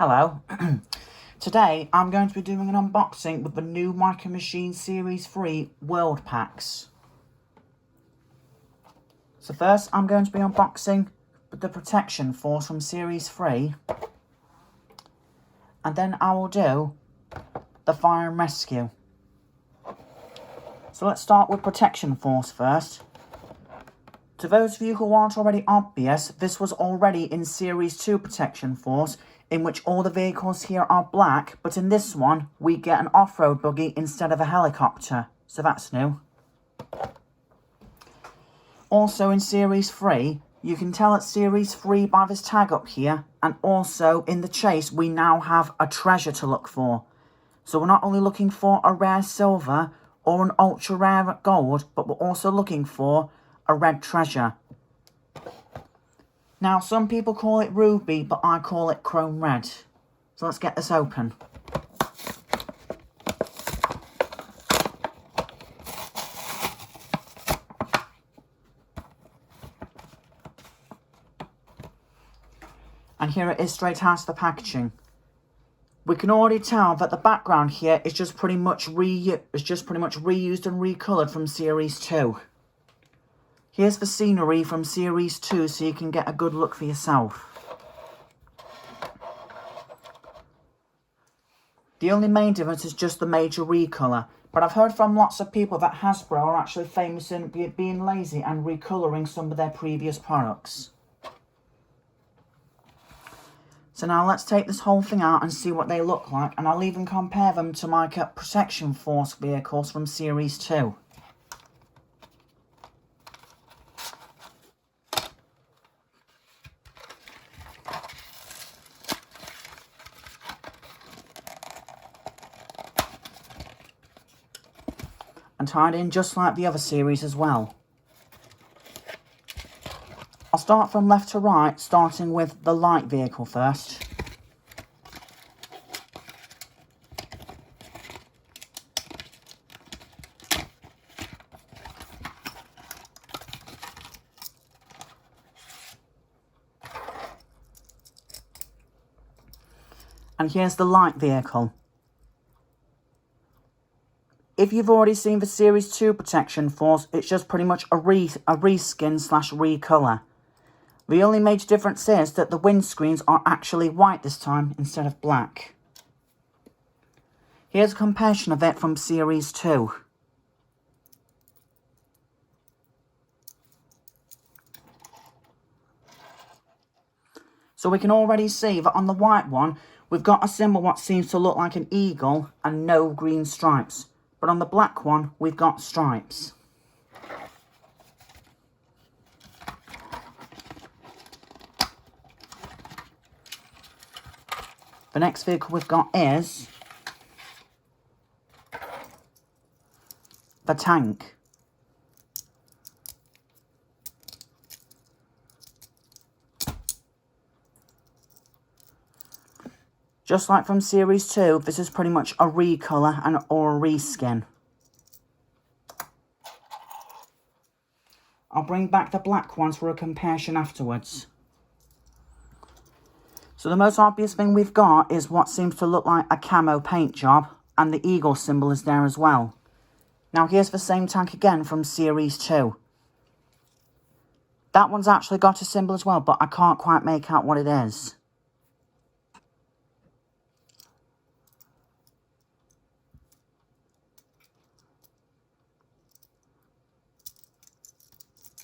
Hello. Today I'm going to be doing an unboxing with the new Micro Machines Series 3 World Packs. So first I'm going to be unboxing the Protection Force from Series 3. And then I will do the Fire and Rescue. So let's start with Protection Force first. To those of you who aren't already obvious, this was already in Series 2 Protection Force, in which all the vehicles here are black, but in this one, we get an off-road buggy instead of a helicopter, so that's new. Also in Series 3, you can tell it's Series 3 by this tag up here, and also in the chase, we now have a treasure to look for. So we're not only looking for a rare silver or an ultra rare gold, but we're also looking for a red treasure. Now, some people call it ruby, but I call it chrome red. So let's get this open. And here it is straight out of the packaging. We can already tell that the background here is just pretty much reused and recolored from Series 2. Here's the scenery from Series 2 so you can get a good look for yourself. The only main difference is just the major recolour, but I've heard from lots of people that Hasbro are actually famous in being lazy and recolouring some of their previous products. So now let's take this whole thing out and see what they look like, and I'll even compare them to my Protection Force vehicles from Series 2. And tied in just like the other series as well. I'll start from left to right, starting with the light vehicle first. And here's the light vehicle. If you've already seen the Series 2 Protection Force, it's just pretty much a reskin slash recolour. The only major difference is that the windscreens are actually white this time instead of black. Here's a comparison of it from Series 2. So we can already see that on the white one, we've got a symbol what seems to look like an eagle and no green stripes. But on the black one, we've got stripes. The next vehicle we've got is the tank. Just like from Series 2, this is pretty much a recolour or a reskin. I'll bring back the black ones for a comparison afterwards. So the most obvious thing we've got is what seems to look like a camo paint job, and the eagle symbol is there as well. Now here's the same tank again from Series 2. That one's actually got a symbol as well, but I can't quite make out what it is.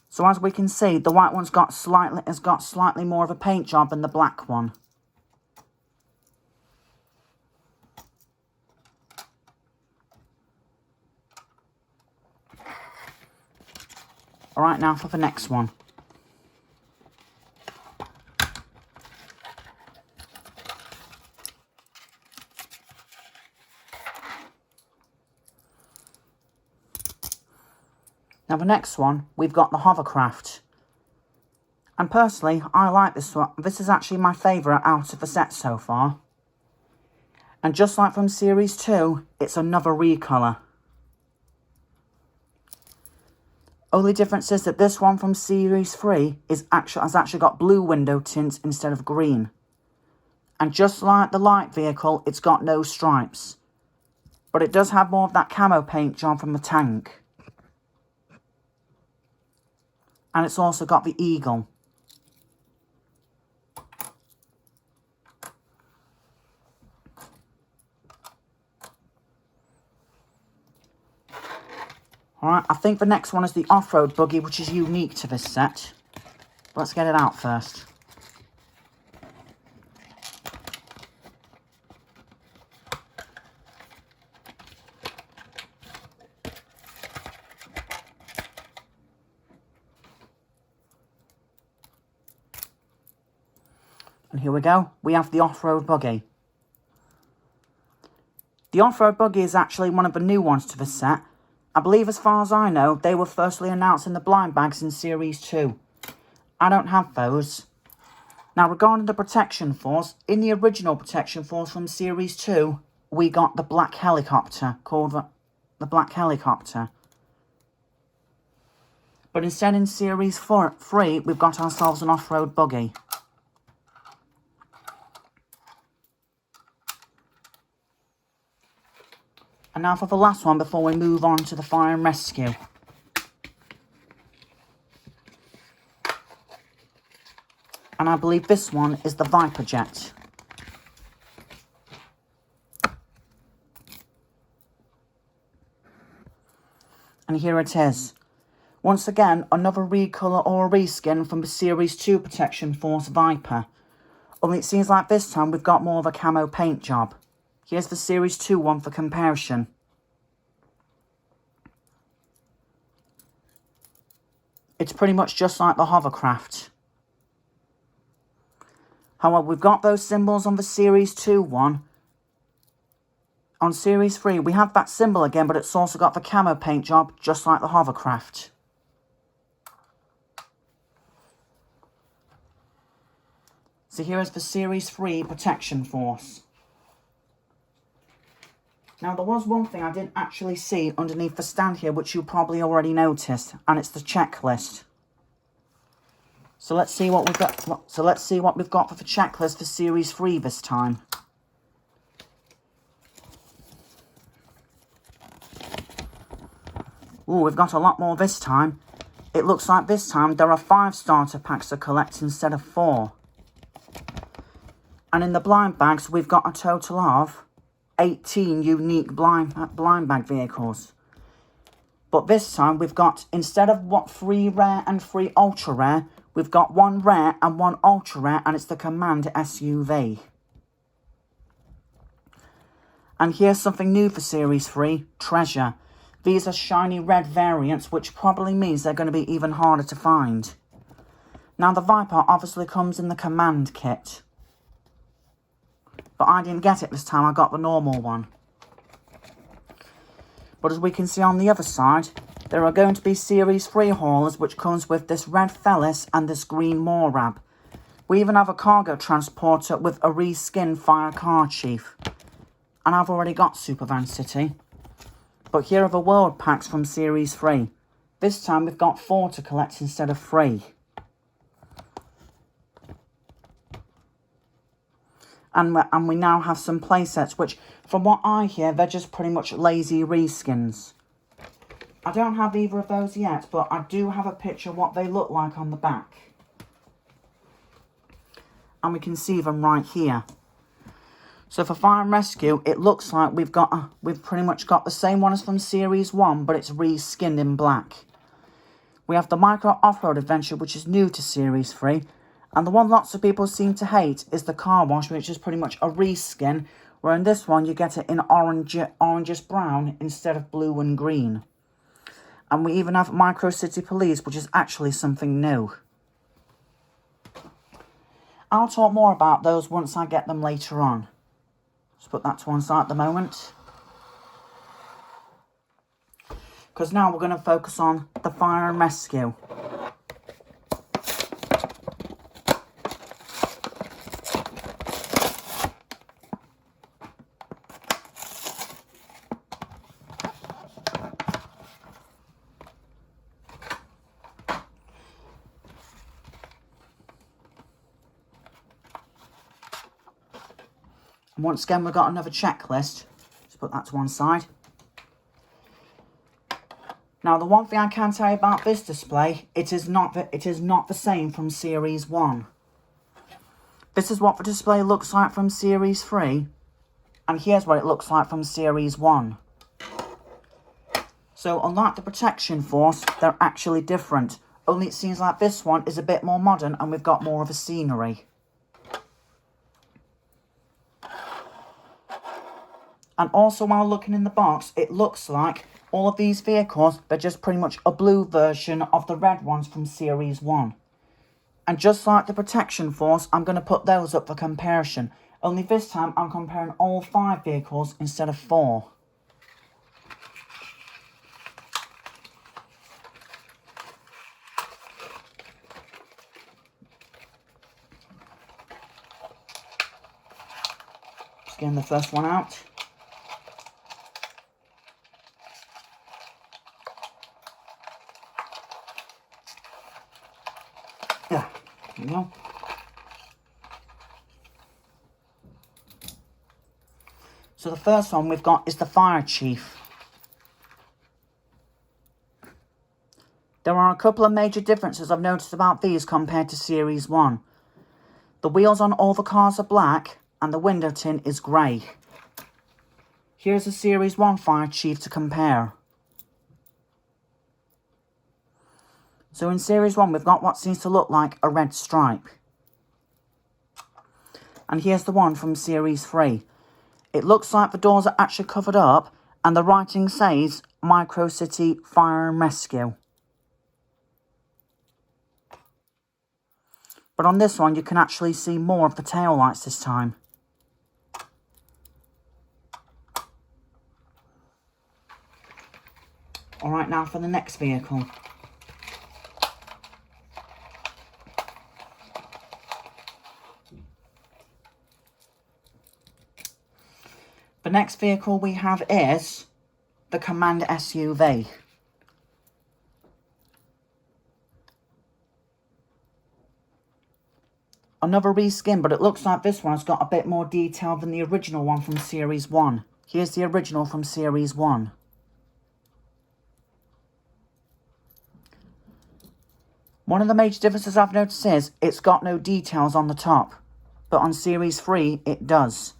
So as we can see, the white one's got slightly more of a paint job than the black one. Alright, now for the next one. Now the next one, we've got the Hovercraft. And personally, I like this one. This is actually my favourite out of the set so far. And just like from Series 2, it's another recolour. Only difference is that this one from Series 3 has actually got blue window tints instead of green. And just like the light vehicle, it's got no stripes. But it does have more of that camo paint job from the tank. And it's also got the eagle. Alright, I think the next one is the off-road buggy, which is unique to this set. Let's get it out first. And here we go, we have the off-road buggy. The off-road buggy is actually one of the new ones to the set. I believe, as far as I know, they were firstly announced in the blind bags in Series 2. I don't have those. Now, regarding the protection force, in the original protection force from Series 2, we got the black helicopter, called the Black Helicopter. But instead, in Series 3, we've got ourselves an off-road buggy. And now for the last one before we move on to the fire and rescue. And I believe this one is the Viper Jet. And here it is. Once again, another recolour or a reskin from the Series 2 Protection Force Viper. Only it seems like this time we've got more of a camo paint job. Here's the Series 2 one for comparison. It's pretty much just like the Hovercraft. However, we've got those symbols on the Series 2 one. On Series 3, we have that symbol again, but it's also got the camo paint job, just like the Hovercraft. So here is the Series 3 Protection Force. Now, there was one thing I didn't actually see underneath the stand here, which you probably already noticed, and it's the checklist. So let's see what we've got. So let's see what we've got for the checklist for Series 3 this time. Ooh, we've got a lot more this time. It looks like this time there are 5 starter packs to collect instead of 4. And in the blind bags, we've got a total of 18 unique blind bag vehicles. But this time we've got, instead of 3 rare and 3 ultra rare, we've got 1 rare and 1 ultra rare, and it's the Command SUV. And here's something new for Series 3, Treasure. These are shiny red variants, which probably means they're going to be even harder to find. Now, the Viper obviously comes in the Command kit. But I didn't get it this time, I got the normal one. But as we can see on the other side, there are going to be Series 3 haulers, which comes with this red Fellis and this green Morab. We even have a cargo transporter with a reskinned fire car chief. And I've already got Supervan City. But here are the world packs from Series 3. This time we've got 4 to collect instead of 3. And we now have some playsets, which, from what I hear, they're just pretty much lazy reskins. I don't have either of those yet, but I do have a picture of what they look like on the back. And we can see them right here. So for Fire and Rescue, it looks like we've pretty much got the same one as from Series 1, but it's reskinned in black. We have the Micro Off-Road Adventure, which is new to Series 3. And the one lots of people seem to hate is the Car Wash, which is pretty much a reskin, where in this one you get it in orangish brown instead of blue and green. And we even have Micro City Police, which is actually something new. I'll talk more about those once I get them later on. Just put that to one side at the moment. Because now we're going to focus on the Fire and Rescue. And once again, we've got another checklist. Let's put that to one side. Now, the one thing I can tell you about this display, it is not the same from Series 1. This is what the display looks like from Series 3. And here's what it looks like from Series 1. So, unlike the protection force, they're actually different. Only it seems like this one is a bit more modern and we've got more of a scenery. And also, while looking in the box, it looks like all of these vehicles, they're just pretty much a blue version of the red ones from Series 1. And just like the protection force, I'm going to put those up for comparison. Only this time, I'm comparing all 5 vehicles instead of 4. Just getting the first one out. Yeah, there we go. So the first one we've got is the Fire Chief. There are a couple of major differences I've noticed about these compared to Series 1. The wheels on all the cars are black and the window tint is grey. Here's a Series 1 Fire Chief to compare. So in Series 1 we've got what seems to look like a red stripe. And here's the one from Series 3. It looks like the doors are actually covered up and the writing says Micro City Fire and Rescue. But on this one you can actually see more of the tail lights this time. Alright, now for the next vehicle. The next vehicle we have is the Command SUV. Another reskin, but it looks like this one has got a bit more detail than the original one from Series 1. Here's the original from Series 1. One of the major differences I've noticed is it's got no details on the top, but on Series 3 it does.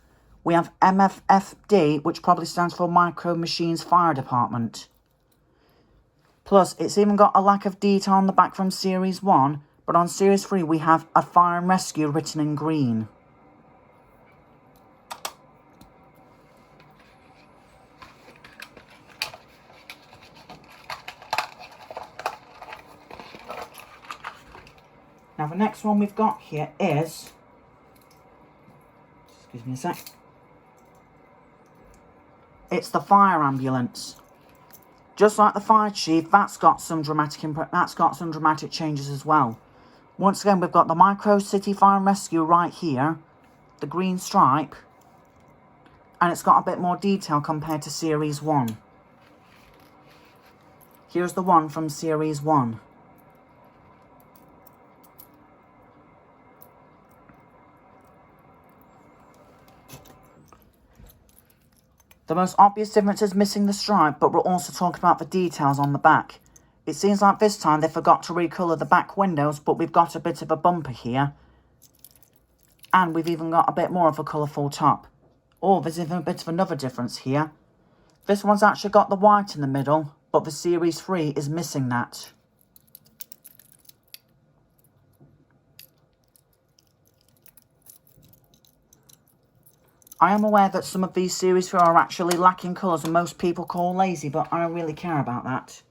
We have MFFD, which probably stands for Micro Machines Fire Department. Plus, it's even got a lack of detail on the back from Series 1, but on Series 3 we have a Fire and Rescue written in green. Now the next one we've got here is, excuse me a sec, it's the fire ambulance. Just like the Fire Chief, that's got some dramatic changes as well. Once again, we've got the Micro City Fire and Rescue right here, the green stripe, and it's got a bit more detail compared to Series 1. Here's the one from Series 1. The most obvious difference is missing the stripe, but we'll also talk about the details on the back. It seems like this time they forgot to recolour the back windows, but we've got a bit of a bumper here. And we've even got a bit more of a colourful top. Oh, there's even a bit of another difference here. This one's actually got the white in the middle, but the Series 3 is missing that. I am aware that some of these Series 3 are actually lacking colours and most people call lazy, but I don't really care about that.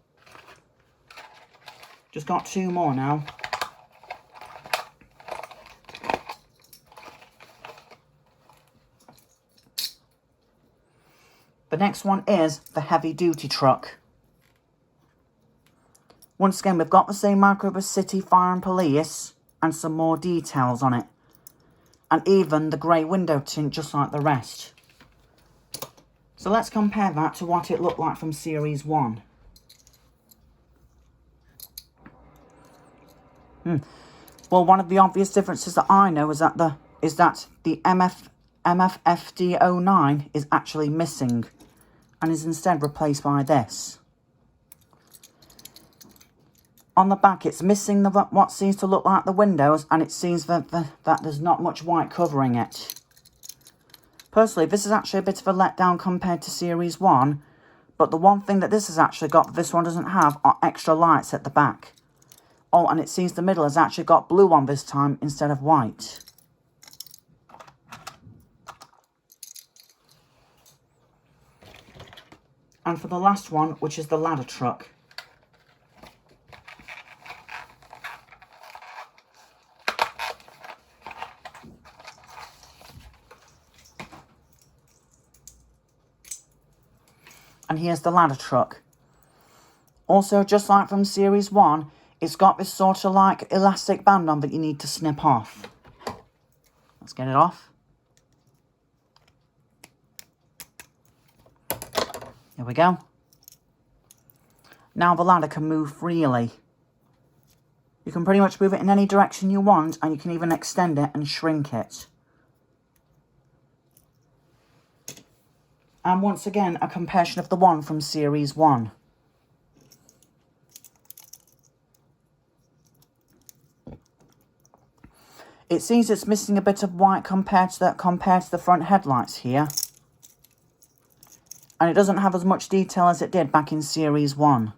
Just got 2 more now. The next one is the heavy duty truck. Once again, we've got the same Micro City Fire and Police and some more details on it. And even the grey window tint just like the rest. So let's compare that to what it looked like from Series 1. Well, one of the obvious differences that I know is that the MFFD09 is actually missing and is instead replaced by this. On the back, it's missing what seems to look like the windows, and it seems that there's not much white covering it. Personally, this is actually a bit of a letdown compared to Series 1, but the one thing that this has actually got that this one doesn't have are extra lights at the back. Oh, and it seems the middle has actually got blue on this time instead of white. And for the last one, which is the ladder truck. And here's the ladder truck. Also, just like from Series 1, it's got this sort of like elastic band on that you need to snip off. Let's get it off. There we go. Now the ladder can move freely. You can pretty much move it in any direction you want, and you can even extend it and shrink it. And once again, a comparison of the one from Series 1. It seems it's missing a bit of white compared to the front headlights here. And it doesn't have as much detail as it did back in Series 1.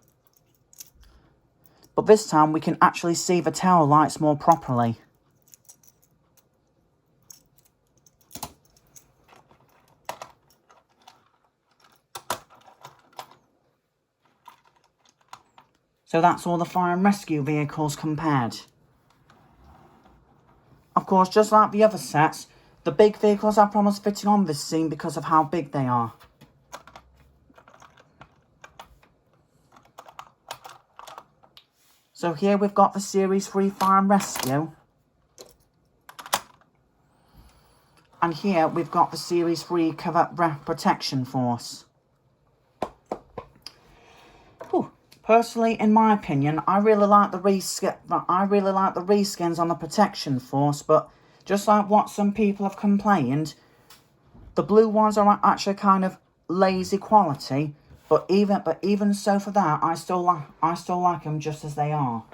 But this time we can actually see the tail lights more properly. So that's all the fire and rescue vehicles compared. Of course, just like the other sets, the big vehicles are almost fitting on this scene because of how big they are. So here we've got the Series 3 Fire and Rescue. And here we've got the Series 3 Covert Protection Force. Personally, in my opinion, I really like the reskins on the Protection Force, but just like what some people have complained, the blue ones are actually kind of lazy quality. But even so, for that, I still like them just as they are.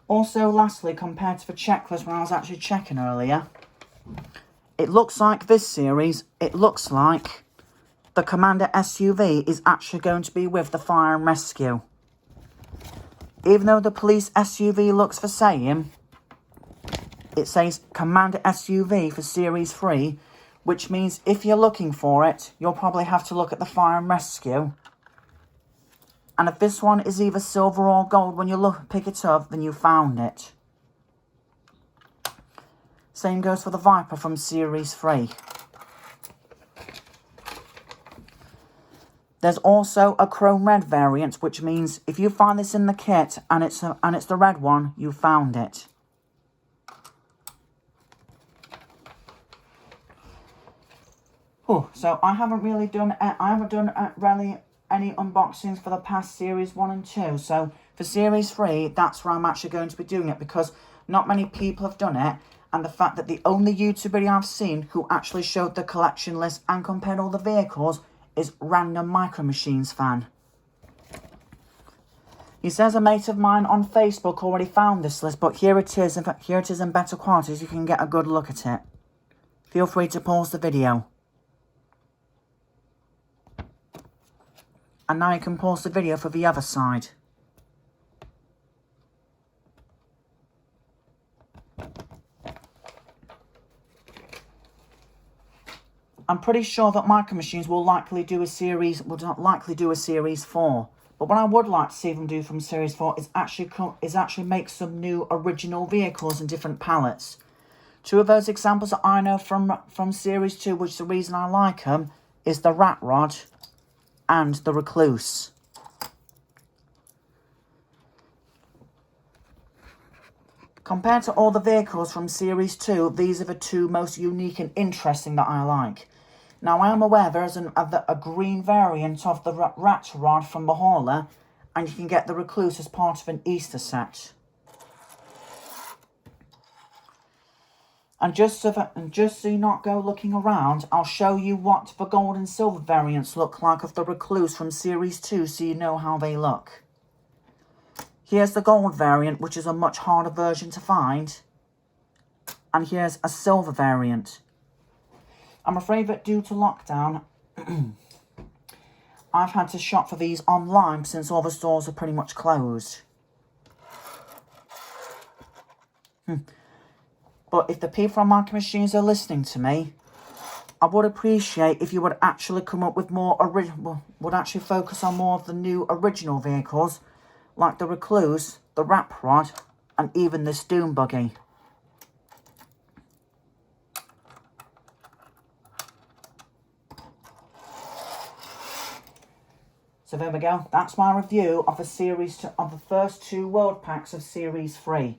Also, lastly, compared to the checklist when I was actually checking earlier, it looks like this series, it looks like the Commander SUV is actually going to be with the Fire and Rescue. Even though the Police SUV looks the same, it says Commander SUV for Series 3, which means if you're looking for it, you'll probably have to look at the Fire and Rescue. And if this one is either silver or gold when you pick it up, then you found it. Same goes for the Viper from Series 3. There's also a chrome red variant, which means if you find this in the kit and it's the red one, you found it. So I haven't done really any unboxings for the past Series 1 and 2. So for Series 3, that's where I'm actually going to be doing it, because not many people have done it. And the fact that the only YouTube video I've seen who actually showed the collection list and compared all the vehicles is Random Micro Machines fan. He says a mate of mine on Facebook already found this list, but here it is. In fact, here it is in better quality, so you can get a good look at it. Feel free to pause the video. And now you can pause the video for the other side. I'm pretty sure that Micro Machines will likely do a series 4. But what I would like to see them do from Series 4 is actually make some new original vehicles in different palettes. Two of those examples that I know from Series 2, which the reason I like them, is the Rat Rod and the Recluse. Compared to all the vehicles from Series 2, these are the two most unique and interesting that I like. Now, I am aware there is a green variant of the Rat Rod from the Hauler, and you can get the Recluse as part of an Easter set. And just so you not go looking around, I'll show you what the gold and silver variants look like of the Recluse from Series 2 so you know how they look. Here's the gold variant, which is a much harder version to find. And here's a silver variant. I'm afraid that due to lockdown, I've had to shop for these online since all the stores are pretty much closed. But if the people from Market Machines are listening to me, I would appreciate if you would actually come up with more would actually focus on more of the new original vehicles, like the Recluse, the Wrap Rod, and even this Doom Buggy. So there we go. That's my review of the first 2 world packs of Series 3.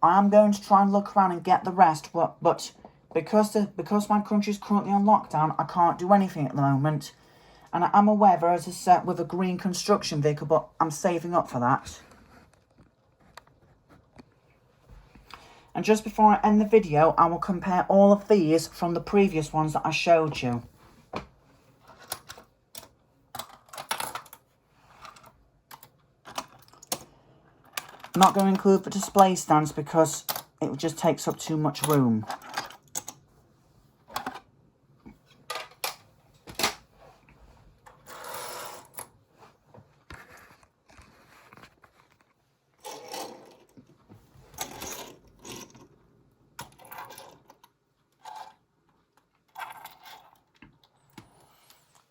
I am going to try and look around and get the rest, but because my country is currently on lockdown, I can't do anything at the moment. And I am aware there is a set with a green construction vehicle, but I'm saving up for that. And just before I end the video, I will compare all of these from the previous ones that I showed you. I'm not going to include the display stands because it just takes up too much room.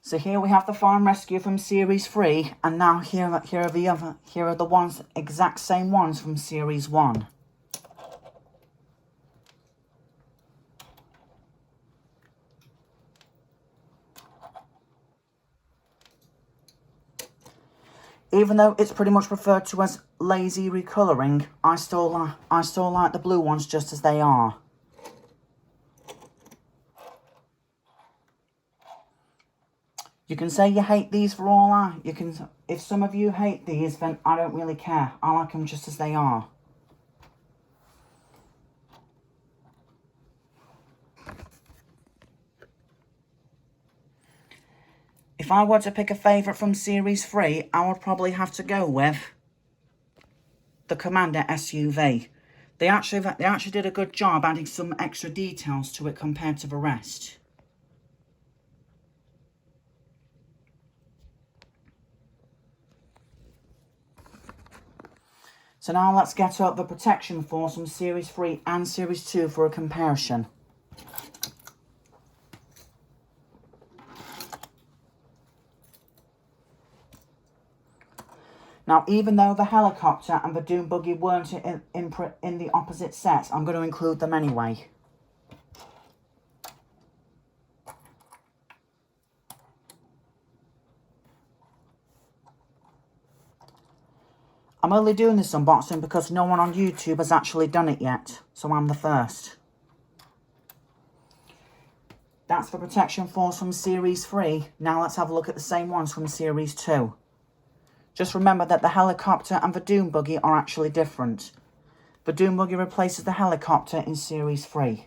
So here we have the Fire and Rescue from Series 3, and now here are the ones, exact same ones from Series 1. Even though it's pretty much referred to as lazy recolouring, I still like the blue ones just as they are. You can say you hate these for all if some of you hate these, then I don't really care. I like them just as they are. If I were to pick a favourite from Series 3, I would probably have to go with the Commander SUV. They actually did a good job adding some extra details to it compared to the rest. So now let's get up the Protection Force from Series 3 and Series 2 for a comparison. Now, even though the helicopter and the Doom Buggy weren't in the opposite set, I'm going to include them anyway. I'm only doing this unboxing because no one on YouTube has actually done it yet, so I'm the first. That's the Protection Force from Series 3. Now let's have a look at the same ones from Series 2. Just remember that the helicopter and the Doom Buggy are actually different. The Doom Buggy replaces the helicopter in Series 3.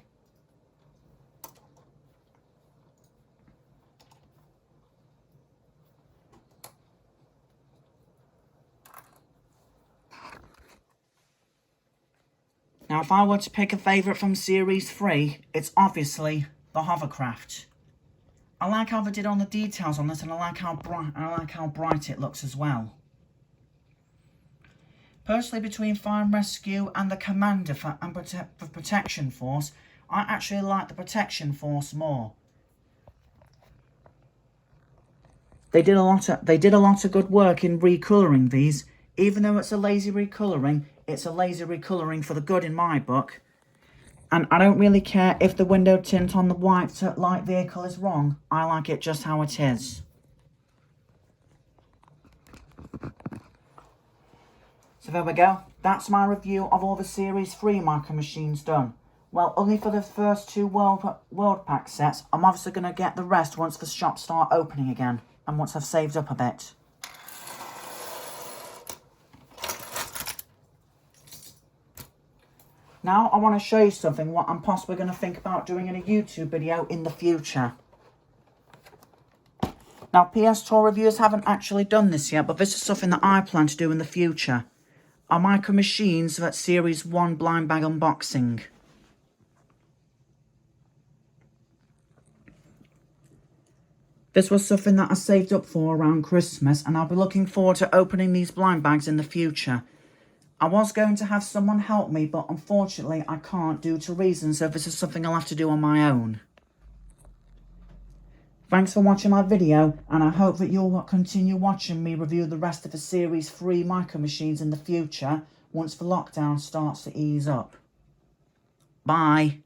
Now, if I were to pick a favourite from Series 3, it's obviously the Hovercraft. I like how they did on the details on this, and I like how bright it looks as well. Personally, between Fire and Rescue and the Commander and Protection Force, I actually like the Protection Force more. They did a lot of good work in recolouring these. Even though it's a lazy recolouring, it's a lazy recolouring for the good in my book. And I don't really care if the window tint on the white light vehicle is wrong. I like it just how it is. So there we go. That's my review of all the Series 3 Marker machines done. Well, only for the first 2 world pack sets. I'm obviously going to get the rest once the shops start opening again. And once I've saved up a bit. Now I want to show you something what I'm possibly going to think about doing in a YouTube video in the future. Now PS Tour reviewers haven't actually done this yet, but this is something that I plan to do in the future. A micro machines at Series 1 blind bag unboxing. This was something that I saved up for around Christmas, and I'll be looking forward to opening these blind bags in the future. I was going to have someone help me, but unfortunately I can't due to reasons, so this is something I'll have to do on my own. Thanks for watching my video, and I hope that you'll continue watching me review the rest of the Series 3 micro machines in the future once the lockdown starts to ease up. Bye.